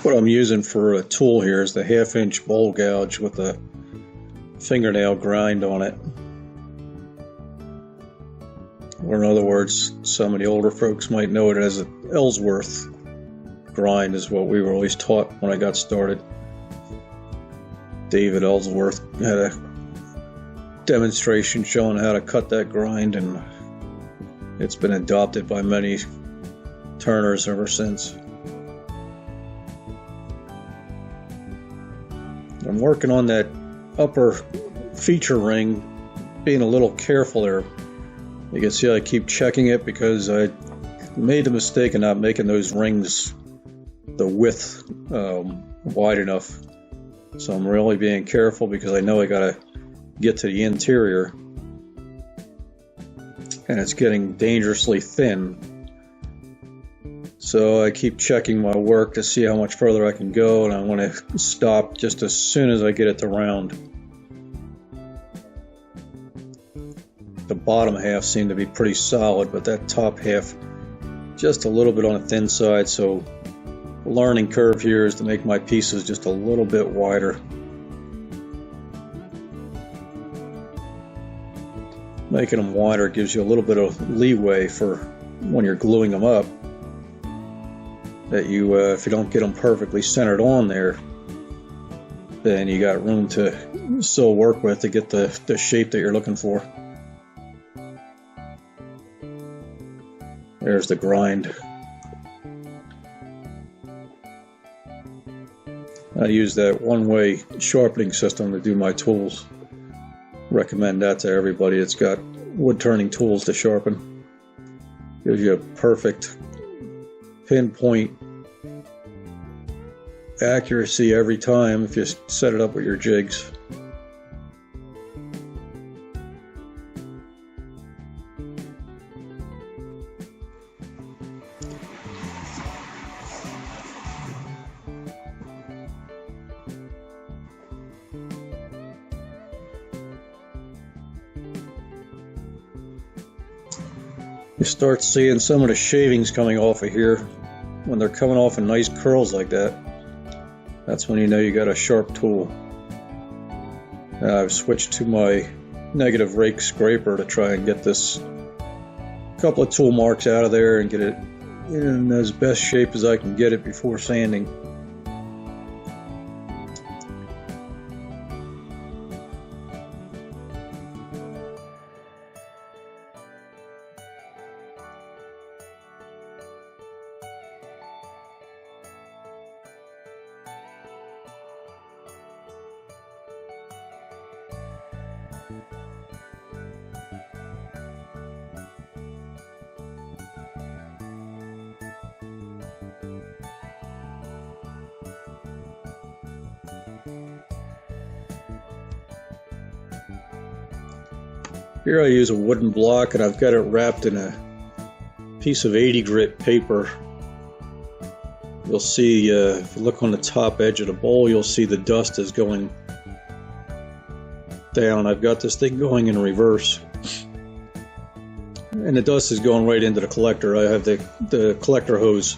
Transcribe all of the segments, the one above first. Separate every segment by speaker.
Speaker 1: What I'm using for a tool here is the 1/2-inch bowl gouge with a fingernail grind on it. Or in other words, some of the older folks might know it as an Ellsworth grind is what we were always taught when I got started. David Ellsworth had a demonstration showing how to cut that grind, and it's been adopted by many turners ever since. I'm working on that upper feature ring, being a little careful there. You can see I keep checking it because I made the mistake of not making those rings the width wide enough. So I'm really being careful because I know I gotta get to the interior, and it's getting dangerously thin. So I keep checking my work to see how much further I can go, and I want to stop just as soon as I get it to round. The bottom half seemed to be pretty solid, but that top half just a little bit on the thin side, so the learning curve here is to make my pieces just a little bit wider. Making them wider gives you a little bit of leeway for when you're gluing them up, that you if you don't get them perfectly centered on there, then you got room to still work with to get the shape that you're looking for. There's the grind. I use that one-way sharpening system to do my tools. Recommend that to everybody that's got wood turning tools to sharpen. Gives you a perfect pinpoint accuracy every time if you set it up with your jigs. You start seeing some of the shavings coming off of here. When they're coming off in nice curls like that, that's when you know you got a sharp tool. I've switched to my negative rake scraper to try and get this couple of tool marks out of there and get it in as best shape as I can get it before sanding. Here I use a wooden block, and I've got it wrapped in a piece of 80 grit paper. You'll see, if you look on the top edge of the bowl, you'll see the dust is going down. I've got this thing going in reverse, and the dust is going right into the collector. I have the collector hose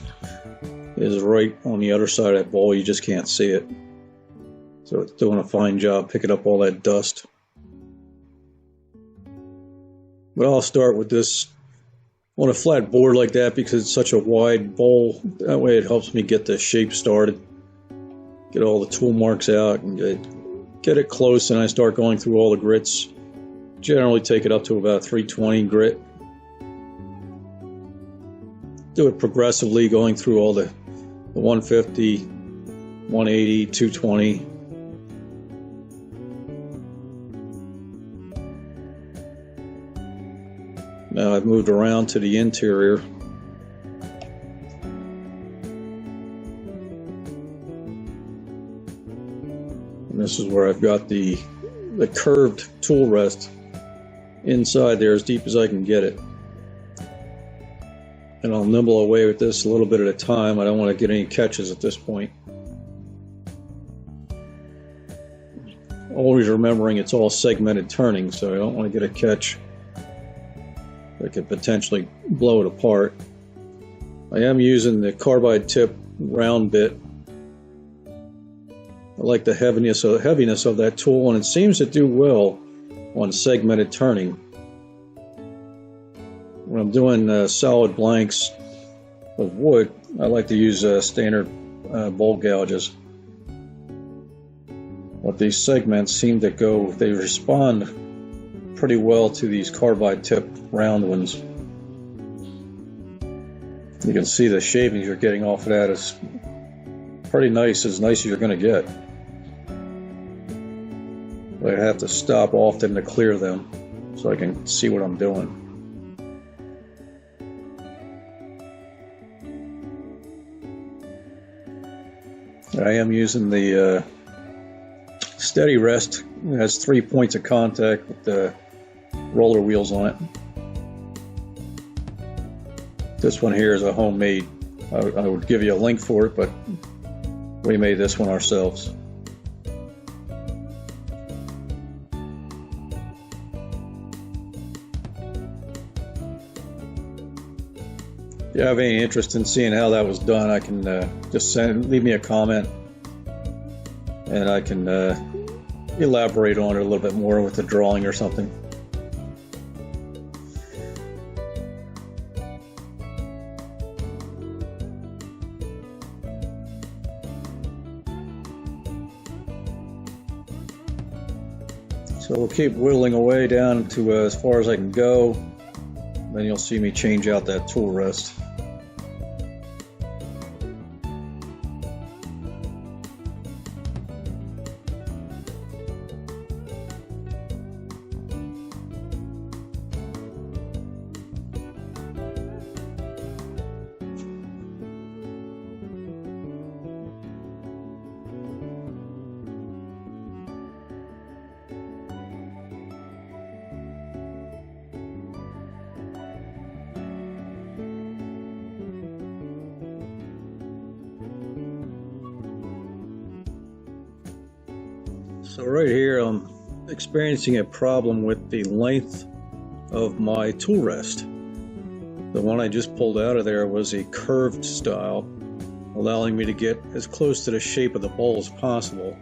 Speaker 1: is right on the other side of that bowl. You just can't see it. So it's doing a fine job picking up all that dust. But I'll start with this on a flat board like that because it's such a wide bowl. That way it helps me get the shape started, get all the tool marks out, and get it close, and I start going through all the grits. Generally take it up to about 320 grit. Do it progressively, going through all the 150, 180, 220. Now I've moved around to the interior. And this is where I've got the curved tool rest inside there as deep as I can get it. And I'll nibble away with this a little bit at a time. I don't want to get any catches at this point. Always remembering it's all segmented turning, so I don't want to get a catch that could potentially blow it apart. I am using the carbide tip round bit I like the heaviness of that tool, and it seems to do well on segmented turning. When I'm doing solid blanks of wood, I like to use standard bowl gouges. But these segments seem to they respond pretty well to these carbide tip round ones. You can see the shavings you're getting off of that is pretty nice, as nice as you're going to get. But I have to stop often to clear them so I can see what I'm doing. I am using the steady rest. It has 3 points of contact with the roller wheels on it. This one here is a homemade. I would give you a link for it, but we made this one ourselves. If you have any interest in seeing how that was done, I can just leave me a comment, and I can elaborate on it a little bit more with a drawing or something. So we'll keep whittling away down to as far as I can go. Then you'll see me change out that tool rest. So right here I'm experiencing a problem with the length of my tool rest. The one I just pulled out of there was a curved style, allowing me to get as close to the shape of the bowl as possible.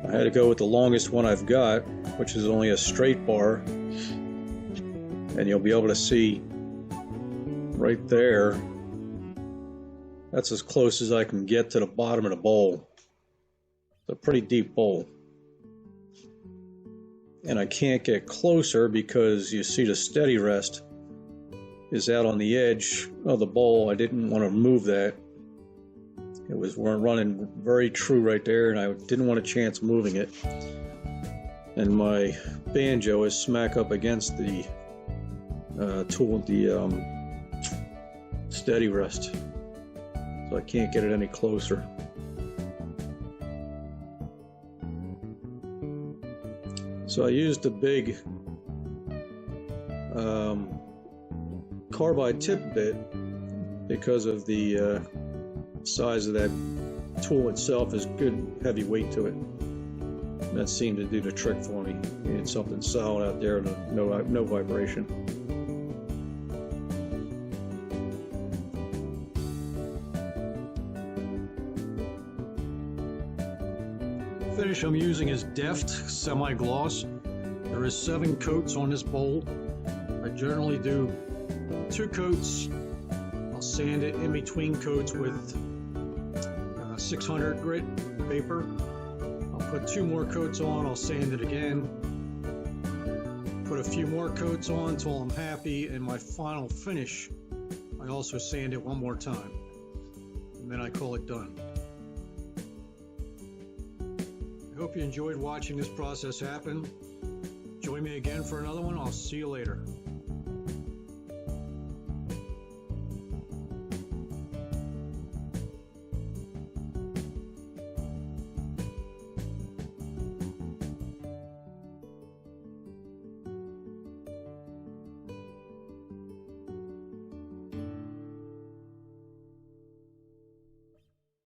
Speaker 1: I had to go with the longest one I've got, which is only a straight bar, and you'll be able to see right there, that's as close as I can get to the bottom of the bowl. It's a pretty deep bowl. And I can't get closer because you see the steady rest is out on the edge of the bowl. I didn't want to move that. It was running very true right there, and I didn't want a chance moving it. And my banjo is smack up against the steady rest, so I can't get it any closer. So I used a big carbide tip bit because of the size of that tool itself is good heavy weight to it. And that seemed to do the trick for me. Needed something solid out there and no vibration. Finish I'm using is Deft semi-gloss. There is 7 coats on this bowl. I generally do 2 coats. I'll sand it in between coats with 600 grit paper. I'll put 2 more coats on, I'll sand it again. Put a few more coats on until I'm happy, and my final finish, I also sand it one more time. And then I call it done. I hope you enjoyed watching this process happen. Join me again for another one. I'll see you later.